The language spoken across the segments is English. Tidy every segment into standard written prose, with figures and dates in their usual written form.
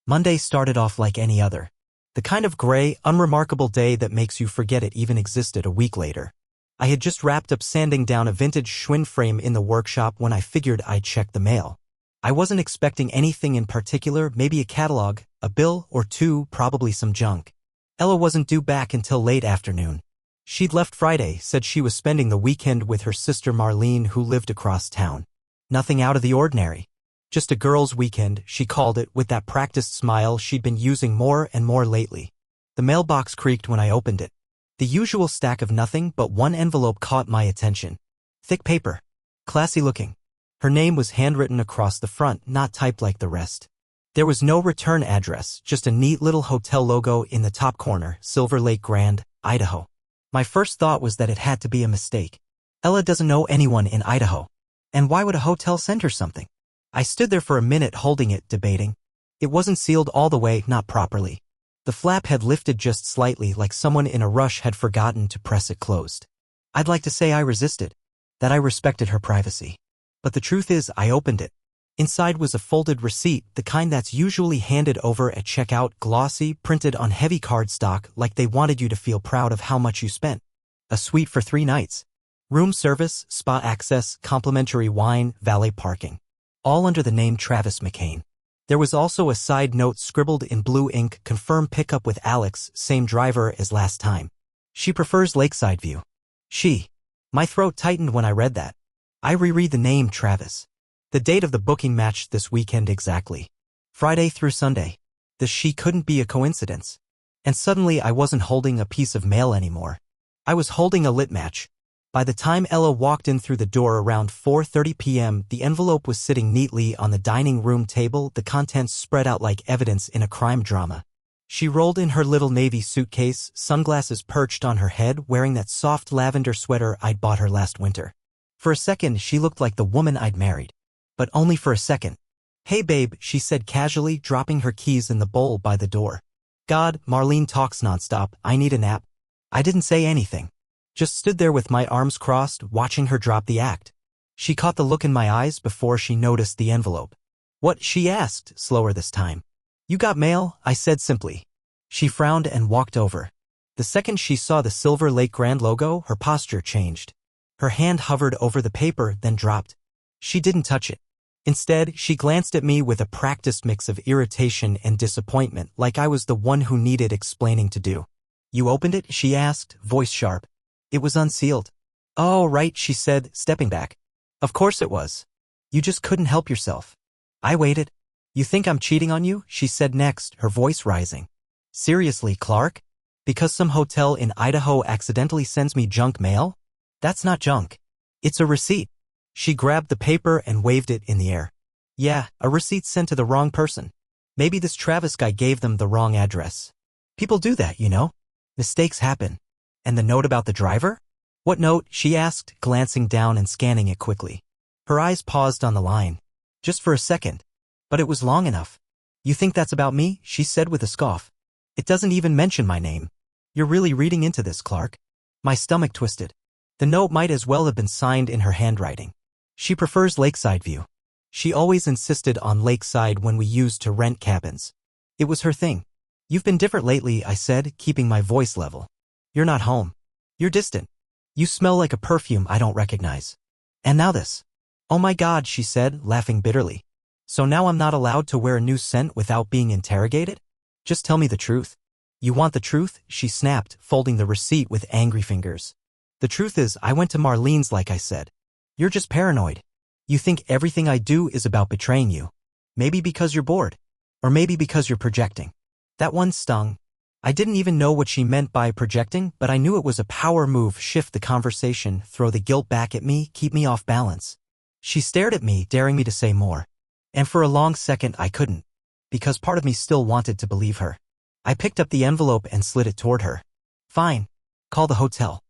Monday started off like any other. The kind of gray, unremarkable day that makes you forget it even existed a week later. I had just wrapped up sanding down a vintage Schwinn frame in the workshop when I figured I'd check the mail. I wasn't expecting anything in particular, maybe a catalog, a bill or two, probably some junk. Ella wasn't due back until late afternoon. She'd left Friday, said she was spending the weekend with her sister Marlene who lived across town. Nothing out of the ordinary. Just a girls' weekend, she called it, with that practiced smile she'd been using more and more lately. The mailbox creaked when I opened it. The usual stack of nothing but one envelope caught my attention. Thick paper. Classy looking. Her name was handwritten across the front, not typed like the rest. There was no return address, just a neat little hotel logo in the top corner, Silver Lake Grand, Idaho. My first thought was that it had to be a mistake. Ella doesn't know anyone in Idaho. And why would a hotel send her something? I stood there for a minute holding it, debating. It wasn't sealed all the way, not properly. The flap had lifted just slightly, like someone in a rush had forgotten to press it closed. I'd like to say I resisted, that I respected her privacy. But the truth is, I opened it. Inside was a folded receipt, the kind that's usually handed over at checkout, glossy, printed on heavy cardstock, like they wanted you to feel proud of how much you spent. A suite for 3 nights. Room service, spa access, complimentary wine, valet parking. All under the name Travis McCain. There was also a side note scribbled in blue ink, confirm pickup with Alex, same driver as last time. She prefers Lakeside View. She. My throat tightened when I read that. I reread the name Travis. The date of the booking matched this weekend exactly. Friday through Sunday. The she couldn't be a coincidence. And suddenly I wasn't holding a piece of mail anymore. I was holding a lit match. By the time Ella walked in through the door around 4:30 p.m., the envelope was sitting neatly on the dining room table, the contents spread out like evidence in a crime drama. She rolled in her little navy suitcase, sunglasses perched on her head, wearing that soft lavender sweater I'd bought her last winter. For a second, she looked like the woman I'd married. But only for a second. Hey babe, she said casually, dropping her keys in the bowl by the door. God, Marlene talks nonstop, I need a nap. I didn't say anything. Just stood there with my arms crossed, watching her drop the act. She caught the look in my eyes before she noticed the envelope. What? She asked, slower this time. You got mail? I said simply. She frowned and walked over. The second she saw the Silver Lake Grand logo, her posture changed. Her hand hovered over the paper, then dropped. She didn't touch it. Instead, she glanced at me with a practiced mix of irritation and disappointment, like I was the one who needed explaining to do. You opened it? She asked, voice sharp. It was unsealed. Oh, right, she said, stepping back. Of course it was. You just couldn't help yourself. I waited. You think I'm cheating on you? She said next, her voice rising. Seriously, Clark? Because some hotel in Idaho accidentally sends me junk mail? That's not junk. It's a receipt. She grabbed the paper and waved it in the air. Yeah, a receipt sent to the wrong person. Maybe this Travis guy gave them the wrong address. People do that, you know? Mistakes happen. And the note about the driver? What note? She asked, glancing down and scanning it quickly. Her eyes paused on the line. Just for a second. But it was long enough. You think that's about me? She said with a scoff. It doesn't even mention my name. You're really reading into this, Clark. My stomach twisted. The note might as well have been signed in her handwriting. She prefers Lakeside View. She always insisted on Lakeside when we used to rent cabins. It was her thing. You've been different lately, I said, keeping my voice level. You're not home. You're distant. You smell like a perfume I don't recognize. And now this. Oh my God, she said, laughing bitterly. So now I'm not allowed to wear a new scent without being interrogated? Just tell me the truth. You want the truth? She snapped, folding the receipt with angry fingers. The truth is, I went to Marlene's like I said. You're just paranoid. You think everything I do is about betraying you. Maybe because you're bored. Or maybe because you're projecting. That one stung. I didn't even know what she meant by projecting, but I knew it was a power move, shift the conversation, throw the guilt back at me, keep me off balance. She stared at me, daring me to say more. And for a long second I couldn't. Because part of me still wanted to believe her. I picked up the envelope and slid it toward her. Fine. Call the hotel.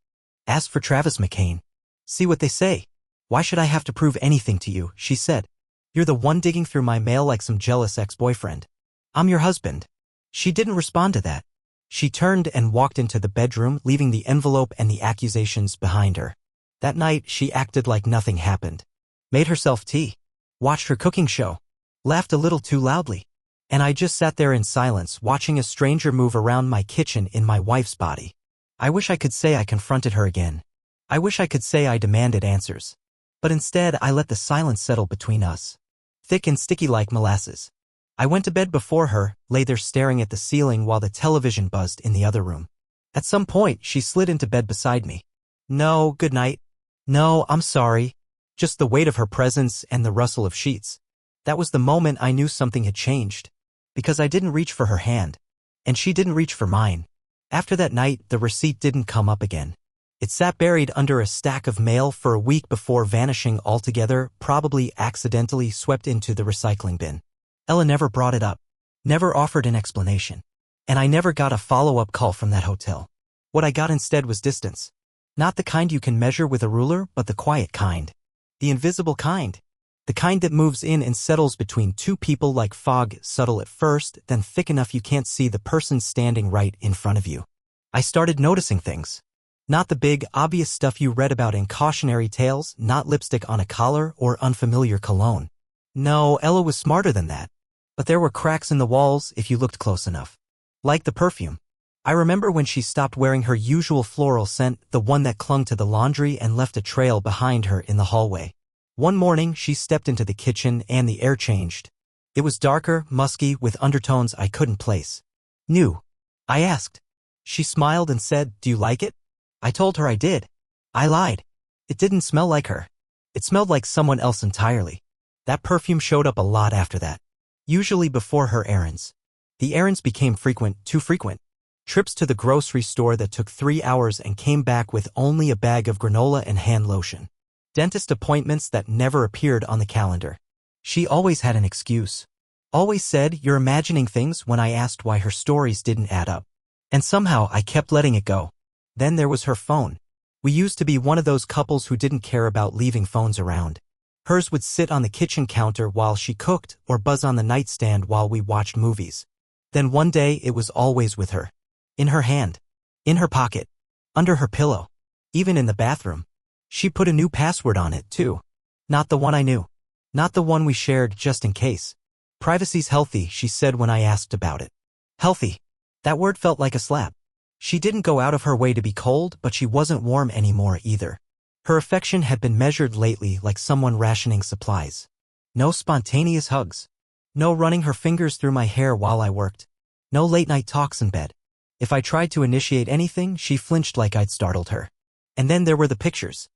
Ask for Travis McCain. See what they say. Why should I have to prove anything to you? She said. You're the one digging through my mail like some jealous ex-boyfriend. I'm your husband. She didn't respond to that. She turned and walked into the bedroom, leaving the envelope and the accusations behind her. That night, she acted like nothing happened. Made herself tea. Watched her cooking show. Laughed a little too loudly. And I just sat there in silence watching a stranger move around my kitchen in my wife's body. I wish I could say I confronted her again. I wish I could say I demanded answers. But instead I let the silence settle between us. Thick and sticky like molasses. I went to bed before her, lay there staring at the ceiling while the television buzzed in the other room. At some point, she slid into bed beside me. No, good night. No, I'm sorry. Just the weight of her presence and the rustle of sheets. That was the moment I knew something had changed. Because I didn't reach for her hand. And she didn't reach for mine. After that night, the receipt didn't come up again. It sat buried under a stack of mail for a week before vanishing altogether, probably accidentally swept into the recycling bin. Ella never brought it up. Never offered an explanation. And I never got a follow-up call from that hotel. What I got instead was distance. Not the kind you can measure with a ruler, but the quiet kind. The invisible kind. The kind that moves in and settles between two people like fog, subtle at first, then thick enough you can't see the person standing right in front of you. I started noticing things. Not the big, obvious stuff you read about in cautionary tales, not lipstick on a collar or unfamiliar cologne. No, Ella was smarter than that. But there were cracks in the walls if you looked close enough. Like the perfume. I remember when she stopped wearing her usual floral scent, the one that clung to the laundry and left a trail behind her in the hallway. One morning, she stepped into the kitchen and the air changed. It was darker, musky, with undertones I couldn't place. New. I asked. She smiled and said, "Do you like it?" I told her I did. I lied. It didn't smell like her. It smelled like someone else entirely. That perfume showed up a lot after that. Usually before her errands. The errands became frequent, too frequent. Trips to the grocery store that took 3 hours and came back with only a bag of granola and hand lotion. Dentist appointments that never appeared on the calendar. She always had an excuse. Always said, "You're imagining things," when I asked why her stories didn't add up. And somehow I kept letting it go. Then there was her phone. We used to be one of those couples who didn't care about leaving phones around. Hers would sit on the kitchen counter while she cooked or buzz on the nightstand while we watched movies. Then one day it was always with her. In her hand. In her pocket. Under her pillow. Even in the bathroom. She put a new password on it, too. Not the one I knew. Not the one we shared just in case. "Privacy's healthy," she said when I asked about it. Healthy. That word felt like a slap. She didn't go out of her way to be cold, but she wasn't warm anymore either. Her affection had been measured lately like someone rationing supplies. No spontaneous hugs. No running her fingers through my hair while I worked. No late-night talks in bed. If I tried to initiate anything, she flinched like I'd startled her. And then there were the pictures.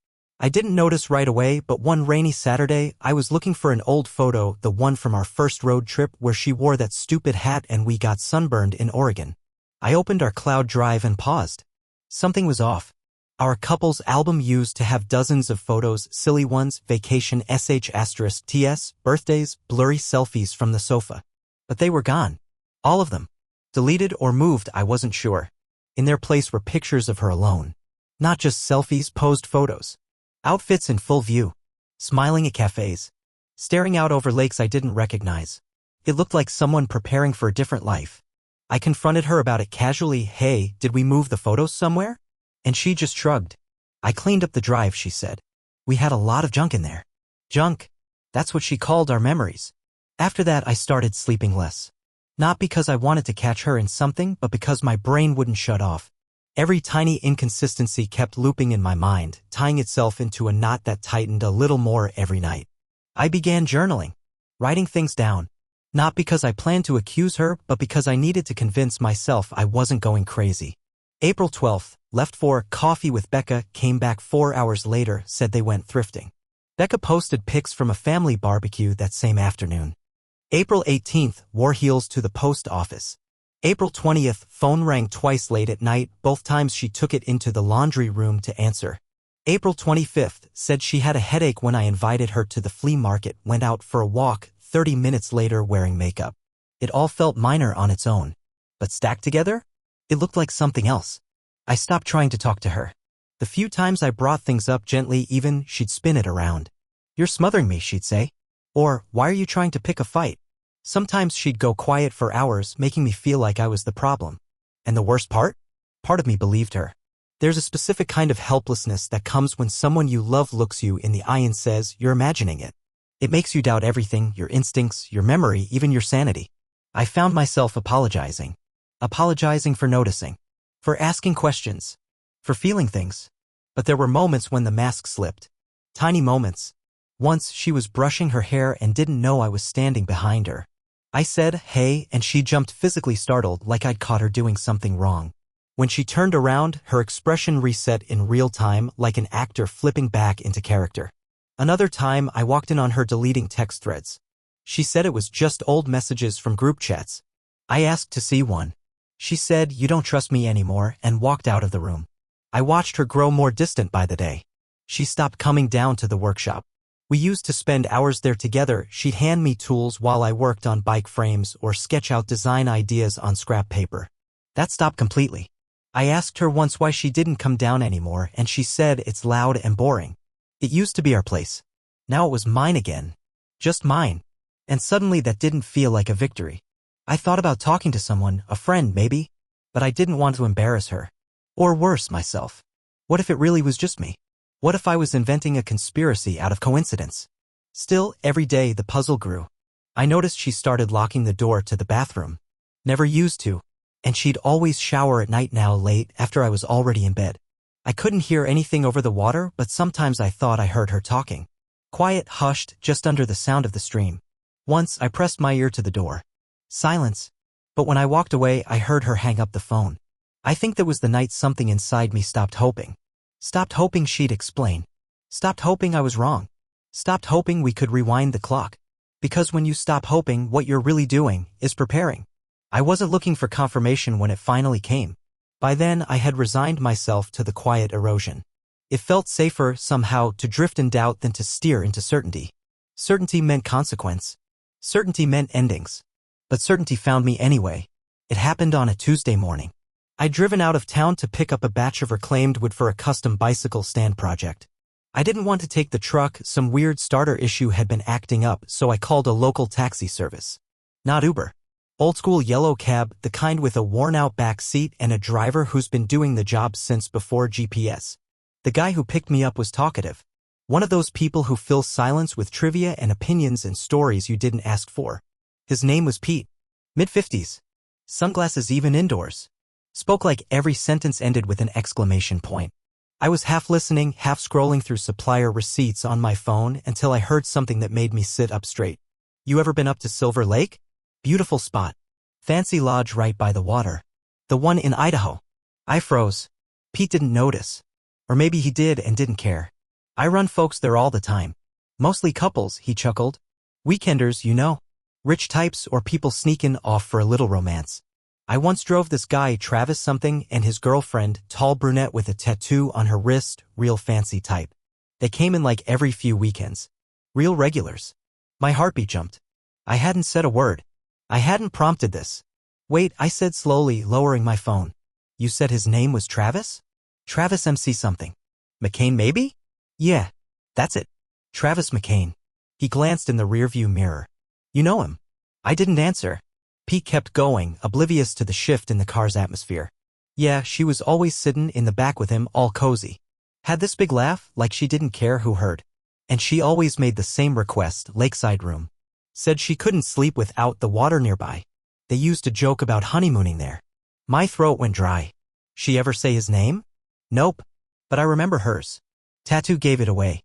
I didn't notice right away, but one rainy Saturday, I was looking for an old photo, the one from our first road trip where she wore that stupid hat and we got sunburned in Oregon. I opened our cloud drive and paused. Something was off. Our couple's album used to have dozens of photos, silly ones, vacation *TS, birthdays, blurry selfies from the sofa. But they were gone. All of them. Deleted or moved, I wasn't sure. In their place were pictures of her alone. Not just selfies, posed photos. Outfits in full view. Smiling at cafes. Staring out over lakes I didn't recognize. It looked like someone preparing for a different life. I confronted her about it casually. "Hey, did we move the photos somewhere?" And she just shrugged. "I cleaned up the drive," she said. "We had a lot of junk in there." Junk. That's what she called our memories. After that I started sleeping less. Not because I wanted to catch her in something, but because my brain wouldn't shut off. Every tiny inconsistency kept looping in my mind, tying itself into a knot that tightened a little more every night. I began journaling. Writing things down. Not because I planned to accuse her, but because I needed to convince myself I wasn't going crazy. April 12th, left for coffee with Becca, came back 4 hours later, said they went thrifting. Becca posted pics from a family barbecue that same afternoon. April 18th, wore heels to the post office. April 20th, phone rang twice late at night, both times she took it into the laundry room to answer. April 25th, said she had a headache when I invited her to the flea market, went out for a walk, 30 minutes later wearing makeup. It all felt minor on its own. But stacked together? It looked like something else. I stopped trying to talk to her. The few times I brought things up gently even, she'd spin it around. "You're smothering me," she'd say. Or, "Why are you trying to pick a fight?" Sometimes she'd go quiet for hours, making me feel like I was the problem. And the worst part? Part of me believed her. There's a specific kind of helplessness that comes when someone you love looks you in the eye and says, "You're imagining it." It makes you doubt everything, your instincts, your memory, even your sanity. I found myself apologizing. Apologizing for noticing. For asking questions. For feeling things. But there were moments when the mask slipped. Tiny moments. Once she was brushing her hair and didn't know I was standing behind her. I said, "Hey," and she jumped, physically startled, like I'd caught her doing something wrong. When she turned around, her expression reset in real time, like an actor flipping back into character. Another time, I walked in on her deleting text threads. She said it was just old messages from group chats. I asked to see one. She said, "You don't trust me anymore," and walked out of the room. I watched her grow more distant by the day. She stopped coming down to the workshop. We used to spend hours there together. She'd hand me tools while I worked on bike frames or sketch out design ideas on scrap paper. That stopped completely. I asked her once why she didn't come down anymore, and she said it's loud and boring. It used to be our place. Now it was mine again. Just mine. And suddenly that didn't feel like a victory. I thought about talking to someone, a friend maybe, but I didn't want to embarrass her. Or worse, myself. What if it really was just me? What if I was inventing a conspiracy out of coincidence? Still, every day the puzzle grew. I noticed she started locking the door to the bathroom. Never used to. And she'd always shower at night, now late, after I was already in bed. I couldn't hear anything over the water, but sometimes I thought I heard her talking. Quiet, hushed, just under the sound of the stream. Once I pressed my ear to the door. Silence. But when I walked away, I heard her hang up the phone. I think that was the night something inside me stopped hoping. Stopped hoping she'd explain. Stopped hoping I was wrong. Stopped hoping we could rewind the clock. Because when you stop hoping, what you're really doing is preparing. I wasn't looking for confirmation when it finally came. By then, I had resigned myself to the quiet erosion. It felt safer, somehow, to drift in doubt than to steer into certainty. Certainty meant consequence. Certainty meant endings. But certainty found me anyway. It happened on a Tuesday morning. I'd driven out of town to pick up a batch of reclaimed wood for a custom bicycle stand project. I didn't want to take the truck. Some weird starter issue had been acting up, so I called a local taxi service. Not Uber. Old-school yellow cab, the kind with a worn-out back seat and a driver who's been doing the job since before GPS. The guy who picked me up was talkative. One of those people who fill silence with trivia and opinions and stories you didn't ask for. His name was Pete. Mid-50s. Sunglasses, even indoors. Spoke like every sentence ended with an exclamation point. I was half listening, half scrolling through supplier receipts on my phone until I heard something that made me sit up straight. "You ever been up to Silver Lake? Beautiful spot. Fancy lodge right by the water. The one in Idaho." I froze. Pete didn't notice. Or maybe he did and didn't care. "I run folks there all the time. Mostly couples," he chuckled. "Weekenders, you know. Rich types or people sneaking off for a little romance. I once drove this guy, Travis something, and his girlfriend, tall brunette with a tattoo on her wrist, real fancy type. They came in like every few weekends. Real regulars." My heartbeat jumped. I hadn't said a word. I hadn't prompted this. "Wait," I said slowly, lowering my phone. "You said his name was Travis? Travis MC something. McCain maybe?" "Yeah. That's it. Travis McCain." He glanced in the rearview mirror. "You know him?" I didn't answer. Pete kept going, oblivious to the shift in the car's atmosphere. "Yeah, she was always sittin' in the back with him, all cozy. Had this big laugh, like she didn't care who heard. And she always made the same request, lakeside room. Said she couldn't sleep without the water nearby. They used to joke about honeymooning there." My throat went dry. "She ever say his name?" "Nope. But I remember hers. Tattoo gave it away."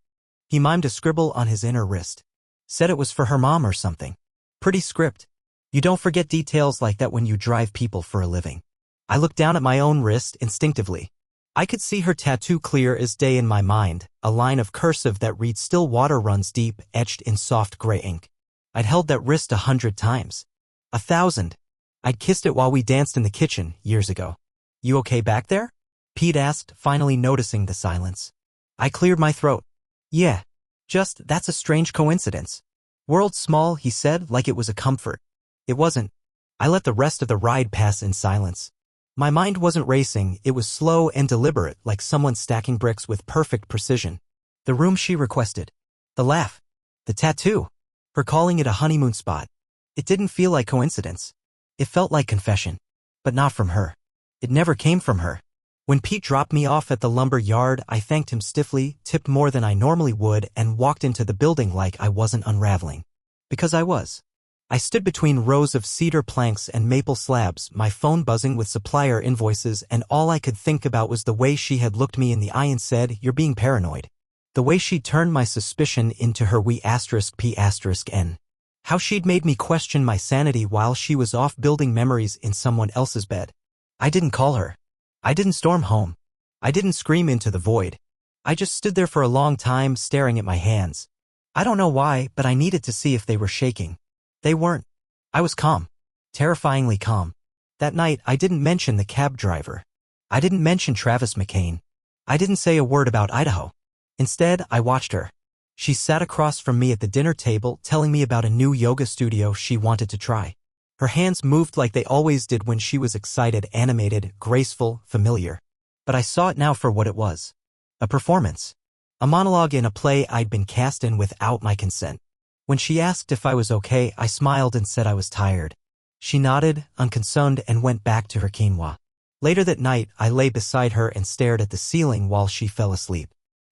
He mimed a scribble on his inner wrist. Said it was for her mom or something. Pretty script. You don't forget details like that when you drive people for a living. I looked down at my own wrist instinctively. I could see her tattoo clear as day in my mind, a line of cursive that read "Still water runs deep," etched in soft gray ink. I'd held that wrist 100 times. 1,000. I'd kissed it while we danced in the kitchen years ago. "You okay back there?" Pete asked, finally noticing the silence. I cleared my throat. "Yeah. Just, that's a strange coincidence." "World small," he said, like it was a comfort. It wasn't. I let the rest of the ride pass in silence. My mind wasn't racing, it was slow and deliberate, like someone stacking bricks with perfect precision. The room she requested. The laugh. The tattoo. Her calling it a honeymoon spot. It didn't feel like coincidence. It felt like confession. But not from her. It never came from her. When Pete dropped me off at the lumber yard, I thanked him stiffly, tipped more than I normally would, and walked into the building like I wasn't unraveling. Because I was. I stood between rows of cedar planks and maple slabs, my phone buzzing with supplier invoices, and all I could think about was the way she had looked me in the eye and said, "You're being paranoid." The way she turned my suspicion into her we*p*n. How she'd made me question my sanity while she was off building memories in someone else's bed. I didn't call her. I didn't storm home. I didn't scream into the void. I just stood there for a long time staring at my hands. I don't know why, but I needed to see if they were shaking. They weren't. I was calm. Terrifyingly calm. That night, I didn't mention the cab driver. I didn't mention Travis McCain. I didn't say a word about Idaho. Instead, I watched her. She sat across from me at the dinner table telling me about a new yoga studio she wanted to try. Her hands moved like they always did when she was excited, animated, graceful, familiar. But I saw it now for what it was. A performance. A monologue in a play I'd been cast in without my consent. When she asked if I was okay, I smiled and said I was tired. She nodded, unconcerned, and went back to her quinoa. Later that night, I lay beside her and stared at the ceiling while she fell asleep.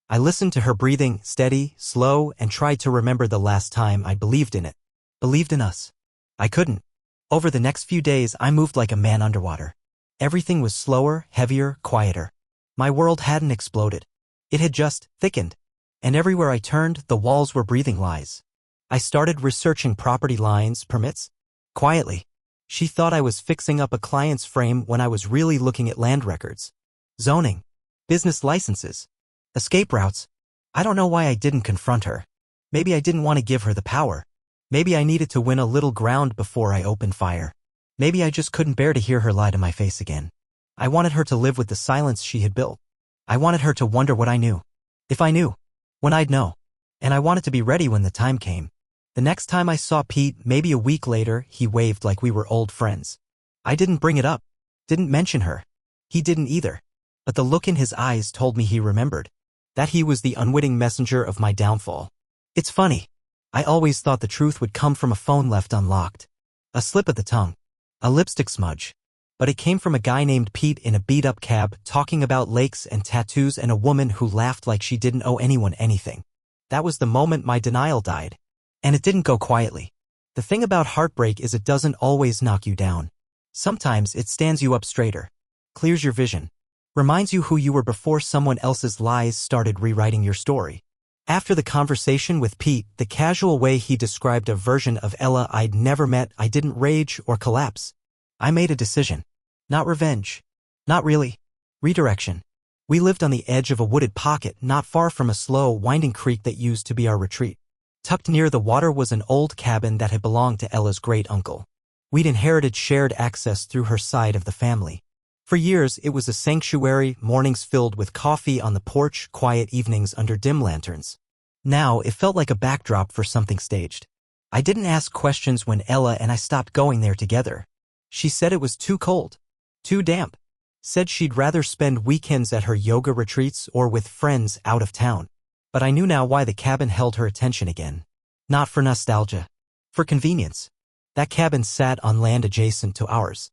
I listened to her breathing, steady, slow, and tried to remember the last time I believed in it. Believed in us. I couldn't. Over the next few days, I moved like a man underwater. Everything was slower, heavier, quieter. My world hadn't exploded. It had just thickened. And everywhere I turned, the walls were breathing lies. I started researching property lines, permits. Quietly. She thought I was fixing up a client's frame when I was really looking at land records. Zoning. Business licenses. Escape routes. I don't know why I didn't confront her. Maybe I didn't want to give her the power. Maybe I needed to win a little ground before I opened fire. Maybe I just couldn't bear to hear her lie to my face again. I wanted her to live with the silence she had built. I wanted her to wonder what I knew. If I knew. When I'd know. And I wanted to be ready when the time came. The next time I saw Pete, maybe a week later, he waved like we were old friends. I didn't bring it up. Didn't mention her. He didn't either. But the look in his eyes told me he remembered. That he was the unwitting messenger of my downfall. It's funny. I always thought the truth would come from a phone left unlocked. A slip of the tongue. A lipstick smudge. But it came from a guy named Pete in a beat-up cab talking about lakes and tattoos and a woman who laughed like she didn't owe anyone anything. That was the moment my denial died. And it didn't go quietly. The thing about heartbreak is it doesn't always knock you down. Sometimes it stands you up straighter. Clears your vision. Reminds you who you were before someone else's lies started rewriting your story. After the conversation with Pete, the casual way he described a version of Ella I'd never met, I didn't rage or collapse. I made a decision. Not revenge. Not really. Redirection. We lived on the edge of a wooded pocket not far from a slow, winding creek that used to be our retreat. Tucked near the water was an old cabin that had belonged to Ella's great-uncle. We'd inherited shared access through her side of the family. For years, it was a sanctuary, mornings filled with coffee on the porch, quiet evenings under dim lanterns. Now, it felt like a backdrop for something staged. I didn't ask questions when Ella and I stopped going there together. She said it was too cold. Too damp. Said she'd rather spend weekends at her yoga retreats or with friends out of town. But I knew now why the cabin held her attention again. Not for nostalgia. For convenience. That cabin sat on land adjacent to ours.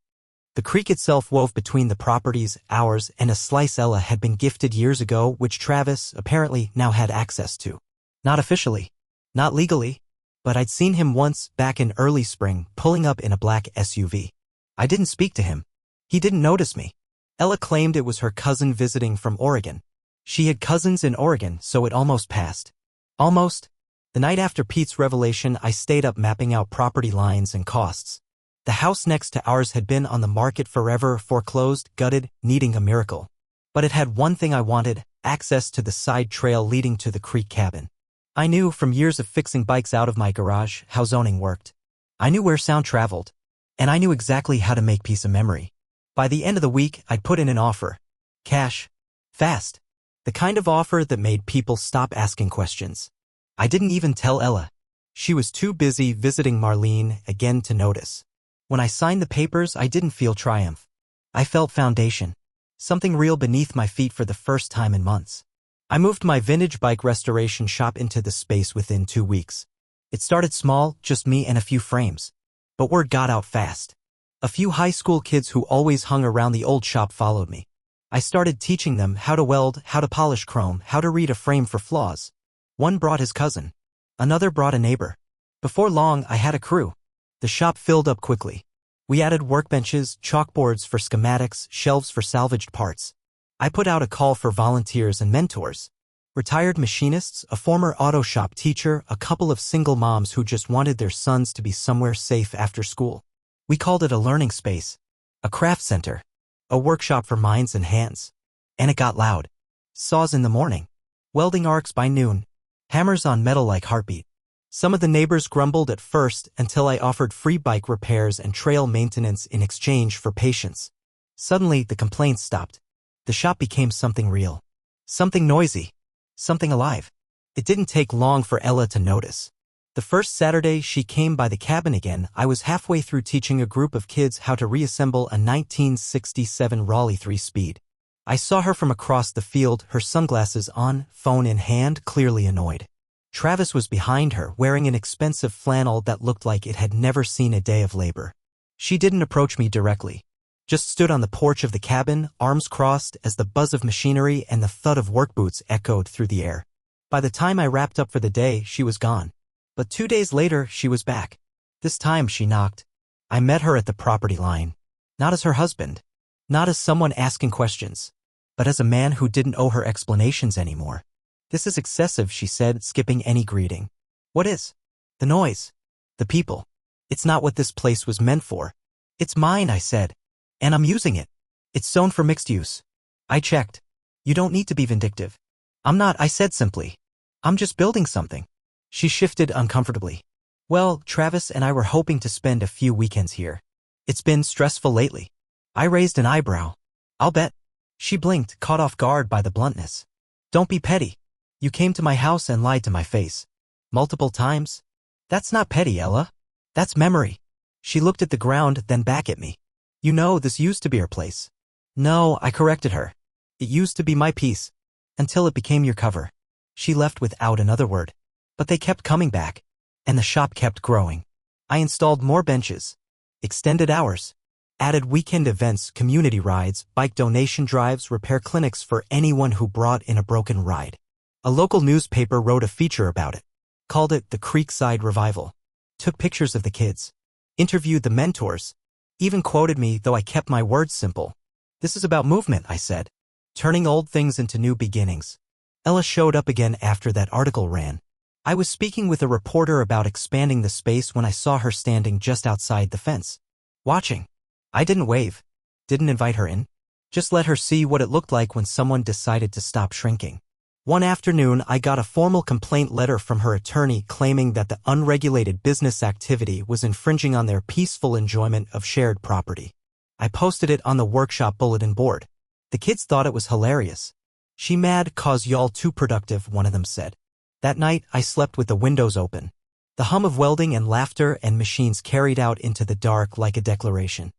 The creek itself wove between the properties, ours, and a slice Ella had been gifted years ago, which Travis, apparently, now had access to. Not officially. Not legally. But I'd seen him once, back in early spring, pulling up in a black SUV. I didn't speak to him. He didn't notice me. Ella claimed it was her cousin visiting from Oregon. She had cousins in Oregon, so it almost passed. Almost. The night after Pete's revelation, I stayed up mapping out property lines and costs. The house next to ours had been on the market forever, foreclosed, gutted, needing a miracle. But it had one thing I wanted, access to the side trail leading to the creek cabin. I knew from years of fixing bikes out of my garage how zoning worked. I knew where sound traveled. And I knew exactly how to make peace a memory. By the end of the week, I'd put in an offer. Cash. Fast. The kind of offer that made people stop asking questions. I didn't even tell Ella. She was too busy visiting Marlene again to notice. When I signed the papers, I didn't feel triumph. I felt foundation. Something real beneath my feet for the first time in months. I moved my vintage bike restoration shop into the space within 2 weeks. It started small, just me and a few frames. But word got out fast. A few high school kids who always hung around the old shop followed me. I started teaching them how to weld, how to polish chrome, how to read a frame for flaws. One brought his cousin. Another brought a neighbor. Before long, I had a crew. The shop filled up quickly. We added workbenches, chalkboards for schematics, shelves for salvaged parts. I put out a call for volunteers and mentors. Retired machinists, a former auto shop teacher, a couple of single moms who just wanted their sons to be somewhere safe after school. We called it a learning space, a craft center, a workshop for minds and hands. And it got loud. Saws in the morning, welding arcs by noon, hammers on metal like heartbeat. Some of the neighbors grumbled at first until I offered free bike repairs and trail maintenance in exchange for patience. Suddenly, the complaints stopped. The shop became something real, something noisy, something alive. It didn't take long for Ella to notice. The first Saturday she came by the cabin again, I was halfway through teaching a group of kids how to reassemble a 1967 Raleigh 3-speed. I saw her from across the field, her sunglasses on, phone in hand, clearly annoyed. Travis was behind her, wearing an expensive flannel that looked like it had never seen a day of labor. She didn't approach me directly, just stood on the porch of the cabin, arms crossed, as the buzz of machinery and the thud of work boots echoed through the air. By the time I wrapped up for the day, she was gone. But 2 days later, she was back. This time she knocked. I met her at the property line. Not as her husband. Not as someone asking questions. But as a man who didn't owe her explanations anymore. "This is excessive," she said, skipping any greeting. "What is?" "The noise. The people. It's not what this place was meant for." "It's mine," I said. "And I'm using it. It's zoned for mixed use." I checked. "You don't need to be vindictive." "I'm not," I said simply. "I'm just building something." She shifted uncomfortably. "Well, Travis and I were hoping to spend a few weekends here. It's been stressful lately." I raised an eyebrow. "I'll bet." She blinked, caught off guard by the bluntness. "Don't be petty. You came to my house and lied to my face. Multiple times. That's not petty, Ella. That's memory." She looked at the ground, then back at me. "You know, this used to be our place." "No," I corrected her. "It used to be my piece. Until it became your cover." She left without another word. But they kept coming back. And the shop kept growing. I installed more benches. Extended hours. Added weekend events, community rides, bike donation drives, repair clinics for anyone who brought in a broken ride. A local newspaper wrote a feature about it. Called it the Creekside Revival. Took pictures of the kids. Interviewed the mentors. Even quoted me, though I kept my words simple. "This is about movement," I said. "Turning old things into new beginnings." Ella showed up again after that article ran. I was speaking with a reporter about expanding the space when I saw her standing just outside the fence. Watching. I didn't wave. Didn't invite her in. Just let her see what it looked like when someone decided to stop shrinking. One afternoon, I got a formal complaint letter from her attorney claiming that the unregulated business activity was infringing on their peaceful enjoyment of shared property. I posted it on the workshop bulletin board. The kids thought it was hilarious. "She mad 'cause y'all too productive," one of them said. That night, I slept with the windows open. The hum of welding and laughter and machines carried out into the dark like a declaration.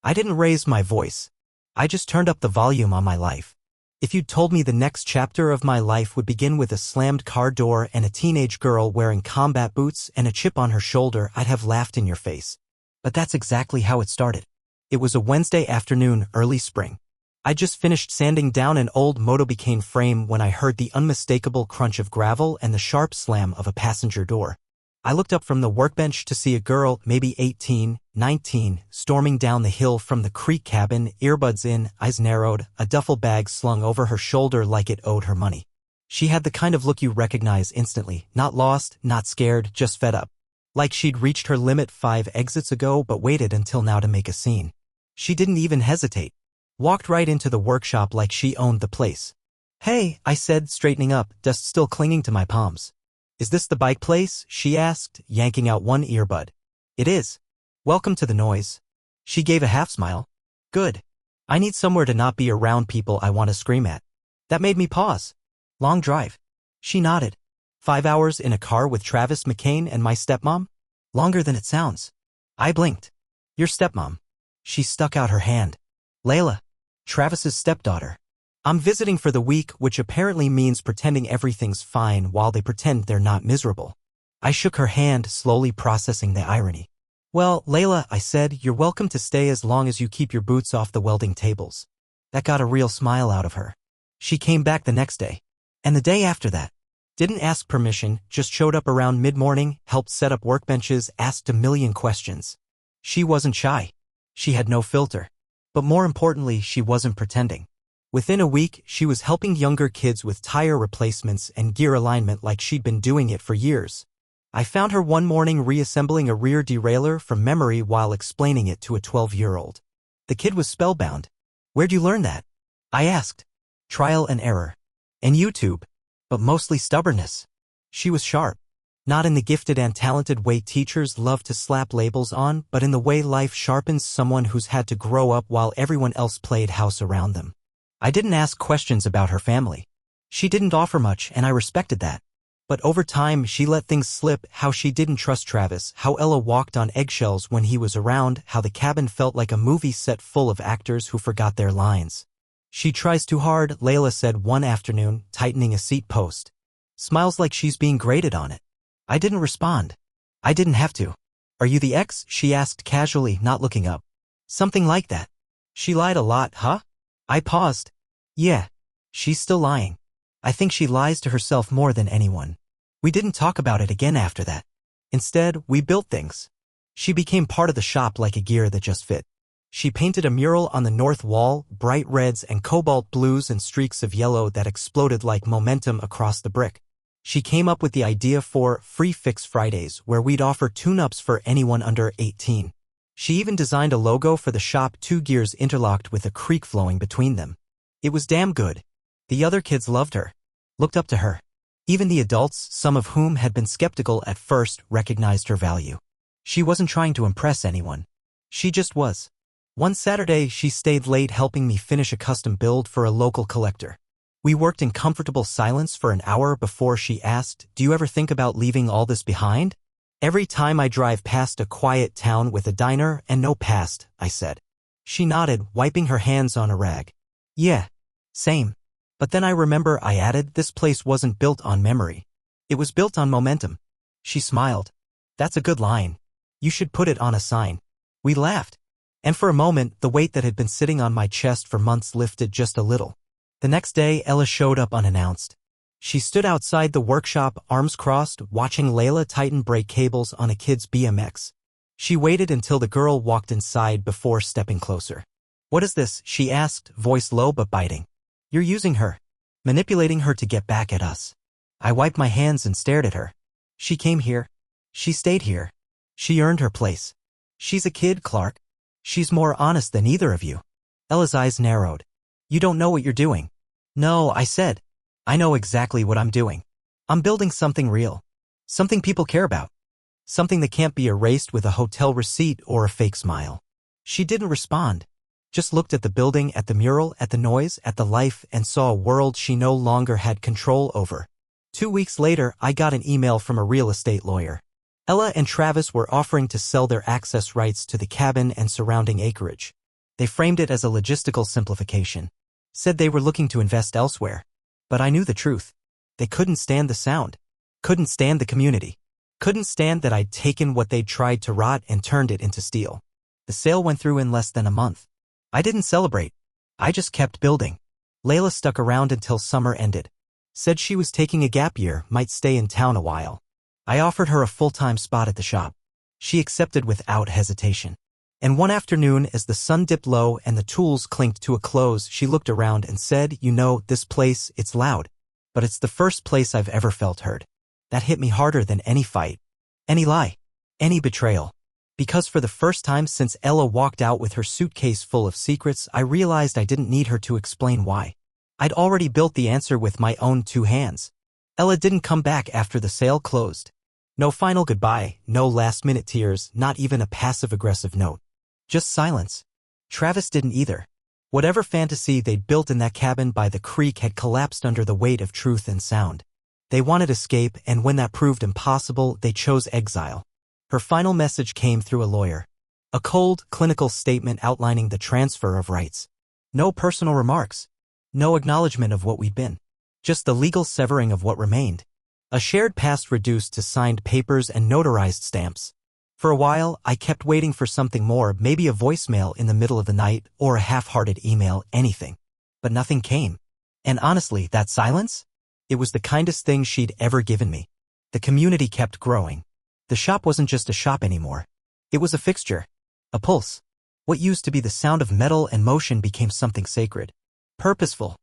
I didn't raise my voice. I just turned up the volume on my life. If you'd told me the next chapter of my life would begin with a slammed car door and a teenage girl wearing combat boots and a chip on her shoulder, I'd have laughed in your face. But that's exactly how it started. It was a Wednesday afternoon, early spring. I just finished sanding down an old Motobecane frame when I heard the unmistakable crunch of gravel and the sharp slam of a passenger door. I looked up from the workbench to see a girl, maybe 18, 19, storming down the hill from the creek cabin, earbuds in, eyes narrowed, a duffel bag slung over her shoulder like it owed her money. She had the kind of look you recognize instantly, not lost, not scared, just fed up. Like she'd reached her limit 5 exits ago but waited until now to make a scene. She didn't even hesitate. Walked right into the workshop like she owned the place. "Hey," I said, straightening up, dust still clinging to my palms. "Is this the bike place?" she asked, yanking out one earbud. "It is. Welcome to the noise." She gave a half smile. "Good. I need somewhere to not be around people I want to scream at." That made me pause. "Long drive?" She nodded. 5 hours in a car with Travis McCain and my stepmom? Longer than it sounds. I blinked. "Your stepmom." She stuck out her hand. "Layla. Travis's stepdaughter. I'm visiting for the week, which apparently means pretending everything's fine while they pretend they're not miserable." I shook her hand, slowly processing the irony. "Well, Layla," I said, "you're welcome to stay as long as you keep your boots off the welding tables." That got a real smile out of her. She came back the next day. And the day after that. Didn't ask permission, just showed up around mid-morning, helped set up workbenches, asked a million questions. She wasn't shy. She had no filter. But more importantly, she wasn't pretending. Within a week, she was helping younger kids with tire replacements and gear alignment like she'd been doing it for years. I found her one morning reassembling a rear derailleur from memory while explaining it to a 12-year-old. The kid was spellbound. "Where'd you learn that?" I asked. Trial and error. And YouTube. But mostly stubbornness. She was sharp. Not in the gifted and talented way teachers love to slap labels on, but in the way life sharpens someone who's had to grow up while everyone else played house around them. I didn't ask questions about her family. She didn't offer much, and I respected that. But over time, she let things slip, how she didn't trust Travis, how Ella walked on eggshells when he was around, how the cabin felt like a movie set full of actors who forgot their lines. "She tries too hard," Layla said one afternoon, tightening a seat post. "Smiles like she's being graded on it." I didn't respond. I didn't have to. "Are you the ex?" she asked casually, not looking up. "Something like that." "She lied a lot, huh?" I paused. "Yeah. She's still lying. I think she lies to herself more than anyone." We didn't talk about it again after that. Instead, we built things. She became part of the shop like a gear that just fit. She painted a mural on the north wall, bright reds and cobalt blues and streaks of yellow that exploded like momentum across the brick. She came up with the idea for Free Fix Fridays, where we'd offer tune-ups for anyone under 18. She even designed a logo for the shop, two gears interlocked with a creek flowing between them. It was damn good. The other kids loved her, looked up to her. Even the adults, some of whom had been skeptical at first, recognized her value. She wasn't trying to impress anyone. She just was. One Saturday, she stayed late helping me finish a custom build for a local collector. We worked in comfortable silence for an hour before she asked, "Do you ever think about leaving all this behind?" "Every time I drive past a quiet town with a diner and no past," I said. She nodded, wiping her hands on a rag. "Yeah. Same. But then I remember," I added, "this place wasn't built on memory. It was built on momentum." She smiled. "That's a good line. You should put it on a sign." We laughed. And for a moment, the weight that had been sitting on my chest for months lifted just a little. The next day, Ella showed up unannounced. She stood outside the workshop, arms crossed, watching Layla tighten brake cables on a kid's BMX. She waited until the girl walked inside before stepping closer. "What is this?" she asked, voice low but biting. "You're using her. Manipulating her to get back at us." I wiped my hands and stared at her. "She came here. She stayed here. She earned her place. She's a kid, Clark. She's more honest than either of you." Ella's eyes narrowed. "You don't know what you're doing." "No," I said. "I know exactly what I'm doing. I'm building something real. Something people care about. Something that can't be erased with a hotel receipt or a fake smile." She didn't respond. Just looked at the building, at the mural, at the noise, at the life, and saw a world she no longer had control over. 2 weeks later, I got an email from a real estate lawyer. Ella and Travis were offering to sell their access rights to the cabin and surrounding acreage. They framed it as a logistical simplification. Said they were looking to invest elsewhere. But I knew the truth. They couldn't stand the sound. Couldn't stand the community. Couldn't stand that I'd taken what they'd tried to rot and turned it into steel. The sale went through in less than a month. I didn't celebrate. I just kept building. Layla stuck around until summer ended. Said she was taking a gap year, might stay in town a while. I offered her a full-time spot at the shop. She accepted without hesitation. And one afternoon, as the sun dipped low and the tools clinked to a close, she looked around and said, "You know, this place, it's loud. But it's the first place I've ever felt heard." That hit me harder than any fight, any lie, any betrayal. Because for the first time since Ella walked out with her suitcase full of secrets, I realized I didn't need her to explain why. I'd already built the answer with my own 2 hands. Ella didn't come back after the sale closed. No final goodbye, no last-minute tears, not even a passive-aggressive note. Just silence. Travis didn't either. Whatever fantasy they'd built in that cabin by the creek had collapsed under the weight of truth and sound. They wanted escape, and when that proved impossible, they chose exile. Her final message came through a lawyer. A cold, clinical statement outlining the transfer of rights. No personal remarks. No acknowledgement of what we'd been. Just the legal severing of what remained. A shared past reduced to signed papers and notarized stamps. For a while, I kept waiting for something more, maybe a voicemail in the middle of the night, or a half-hearted email, anything. But nothing came. And honestly, that silence? It was the kindest thing she'd ever given me. The community kept growing. The shop wasn't just a shop anymore. It was a fixture. A pulse. What used to be the sound of metal and motion became something sacred. Purposeful.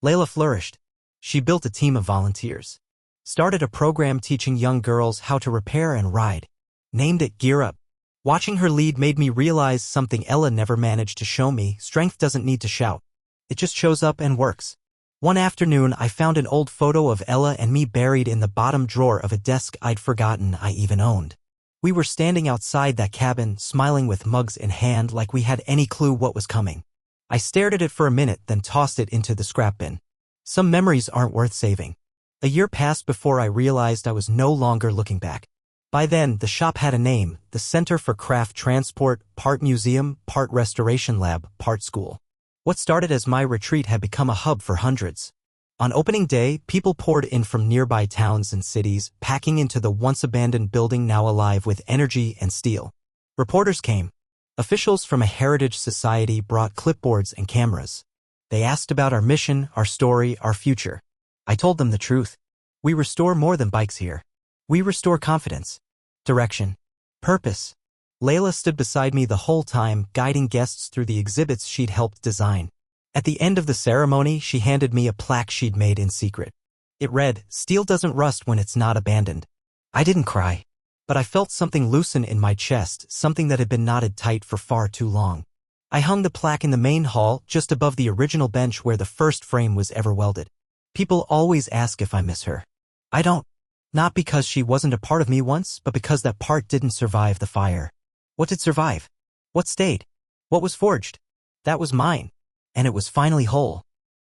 Layla flourished. She built a team of volunteers. Started a program teaching young girls how to repair and ride. Named it Gear Up. Watching her lead made me realize something Ella never managed to show me: strength doesn't need to shout. It just shows up and works. One afternoon, I found an old photo of Ella and me buried in the bottom drawer of a desk I'd forgotten I even owned. We were standing outside that cabin, smiling with mugs in hand like we had any clue what was coming. I stared at it for a minute, then tossed it into the scrap bin. Some memories aren't worth saving. A year passed before I realized I was no longer looking back. By then, the shop had a name: the Center for Craft Transport, part museum, part restoration lab, part school. What started as my retreat had become a hub for hundreds. On opening day, people poured in from nearby towns and cities, packing into the once-abandoned building now alive with energy and steel. Reporters came. Officials from a heritage society brought clipboards and cameras. They asked about our mission, our story, our future. I told them the truth. We restore more than bikes here. We restore confidence, direction, purpose. Layla stood beside me the whole time, guiding guests through the exhibits she'd helped design. At the end of the ceremony, she handed me a plaque she'd made in secret. It read, "Steel doesn't rust when it's not abandoned." I didn't cry, but I felt something loosen in my chest, something that had been knotted tight for far too long. I hung the plaque in the main hall, just above the original bench where the first frame was ever welded. People always ask if I miss her. I don't. Not because she wasn't a part of me once, but because that part didn't survive the fire. What did survive? What stayed? What was forged? That was mine. And it was finally whole.